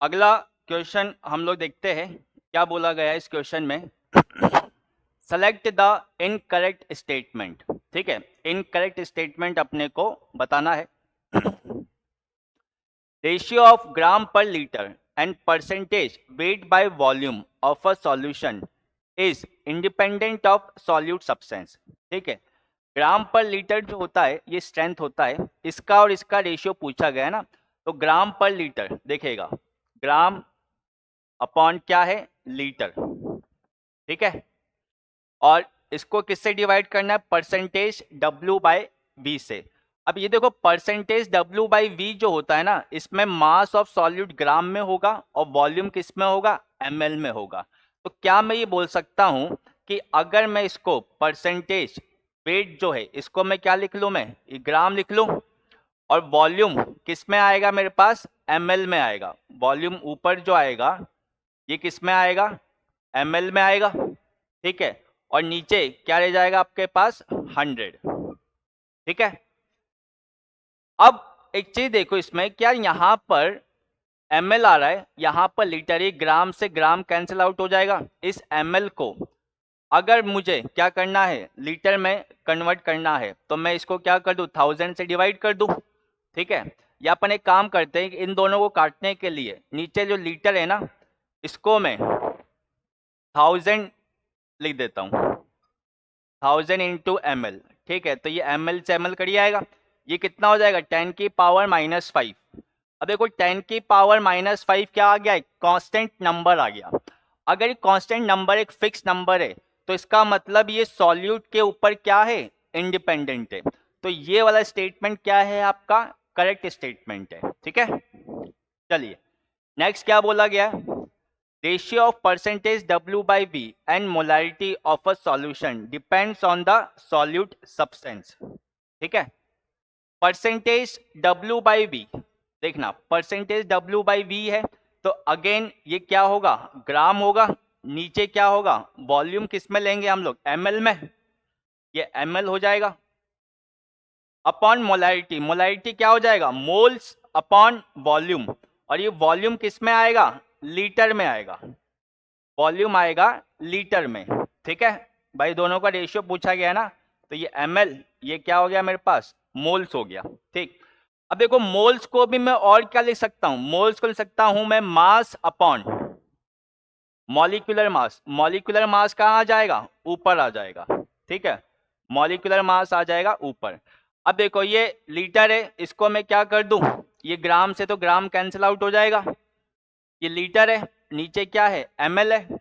अगला क्वेश्चन हम लोग देखते हैं क्या बोला गया है इस क्वेश्चन में। Select the incorrect statement. ठीक है, इनकरेक्ट स्टेटमेंट अपने को बताना है। रेशियो ऑफ ग्राम पर litre and percentage weight by volume of a solution is independent of solute substance. ठीक है, ग्राम पर लीटर जो होता है ये स्ट्रेंथ होता है, इसका और इसका रेशियो पूछा गया है ना, तो ग्राम पर लीटर देखेगा, ग्राम अपॉन क्या है, लीटर। ठीक है, और इसको किससे डिवाइड करना है, परसेंटेज W बाय V से। अब ये देखो परसेंटेज W बाई V जो होता है ना, इसमें मास ऑफ सॉल्यूट ग्राम में होगा और वॉल्यूम किस में होगा, ml में होगा। तो क्या मैं ये बोल सकता हूं कि अगर मैं इसको परसेंटेज वेट जो है इसको मैं क्या लिख लूं, मैं ग्राम लिख लूं, और वॉल्यूम किस में आएगा मेरे पास, ml में आएगा। वॉल्यूम ऊपर जो आएगा ये किस में आएगा, ml में आएगा। ठीक है, और नीचे क्या रह जाएगा आपके पास, 100। ठीक है, अब एक चीज देखो इसमें, क्या यहां पर ml आ रहा है, यहां पर लीटर, ये ग्राम से ग्राम कैंसिल आउट हो जाएगा। इस ml को अगर मुझे क्या करना है, लीटर में कन्वर्ट करना है, तो मैं इसको क्या कर दूं, 1000 से डिवाइड कर दूं। ठीक है, या अपन एक काम करते हैं कि इन दोनों को काटने के लिए नीचे जो लीटर है ना, इसको मैं 1000 लिख देता हूं, 1000 इंटू ml। ठीक है, तो ये ml से ml कट जाएगा, ये कितना हो जाएगा, 10 की पावर -5। अब देखो 10 की पावर -5 क्या आ गया, कांस्टेंट नंबर आ गया। अगर ये कांस्टेंट नंबर एक फिक्स नंबर है तो इसका मतलब ये सॉल्यूट के ऊपर क्या है, इंडिपेंडेंट है। तो ये वाला स्टेटमेंट क्या है आपका, करेक्ट स्टेटमेंट है। ठीक है, चलिए नेक्स्ट क्या बोला गया, ratio of percentage W by V and molarity of a solution depends on the solute substance. ठीक है, परसेंटेज W बाई V, देखना परसेंटेज W बाई V है तो अगेन ये क्या होगा, ग्राम होगा, नीचे क्या होगा, वॉल्यूम किस में लेंगे हम लोग, ml में, ये ml हो जाएगा, अपॉन मोलैरिटी, मोलैरिटी क्या हो जाएगा, मोल्स अपॉन वॉल्यूम, और ये वॉल्यूम किस में आएगा, लीटर में आएगा, वॉल्यूम आएगा लीटर में। ठीक है भाई, दोनों का रेशियो पूछा गया ना, तो ये ml, ये क्या हो गया मेरे पास, मोल्स हो गया। ठीक, अब देखो मोल्स को भी मैं और क्या लिख सकता हूं, मोल्स को लिख सकता हूं मैं mass upon molecular mass. Molecular mass कहाँ आ जाएगा, ऊपर आ जाएगा। ठीक है, मॉलिक्यूलर मास आ जाएगा ऊपर। अब देखो ये लीटर है, इसको मैं क्या कर दूं, ये ग्राम से तो ग्राम कैंसिल आउट हो जाएगा, ये लीटर है, नीचे क्या है, ml है,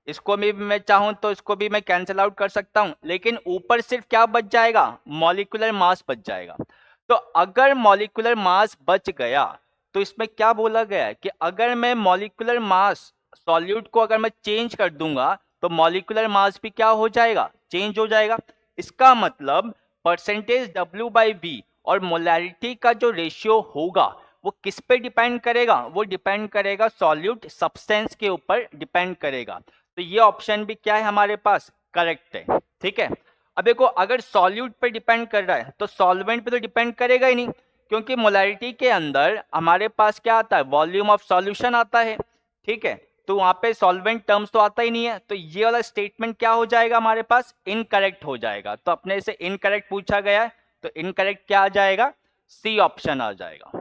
इसको भी मैं चाहूं तो इसको भी मैं कैंसिल आउट कर सकता हूं, लेकिन ऊपर सिर्फ क्या बच जाएगा, मॉलिक्यूलर मास बच जाएगा। तो अगर मॉलिक्यूलर मास बच गया तो इसमें क्या बोला गया है कि अगर मैं मॉलिक्यूलर मास सॉल्यूट को अगर मैं चेंज कर दूंगा तो मॉलिक्यूलर मास भी क्या हो जाएगा, चेंज हो जाएगा। इसका मतलब परसेंटेज W बाई V और मोलैरिटी का जो रेशियो होगा वो किस पे डिपेंड करेगा, वो डिपेंड करेगा सॉल्यूट सब्सटेंस के ऊपर डिपेंड करेगा। तो ये ऑप्शन भी क्या है हमारे पास, करेक्ट है। ठीक है, अब देखो अगर सॉल्यूट पे डिपेंड कर रहा है तो सॉल्वेंट पे तो डिपेंड करेगा ही नहीं, क्योंकि मोलैरिटी के अंदर हमारे पास क्या आता है, वॉल्यूम ऑफ सॉल्यूशन आता है। ठीक है, तो वहां पे सॉल्वेंट टर्म्स तो आता ही नहीं है, तो ये वाला स्टेटमेंट क्या हो जाएगा हमारे पास, इनकरेक्ट हो जाएगा। तो अपने से इनकरेक्ट पूछा गया है तो इनकरेक्ट क्या आ जाएगा, सी ऑप्शन आ जाएगा।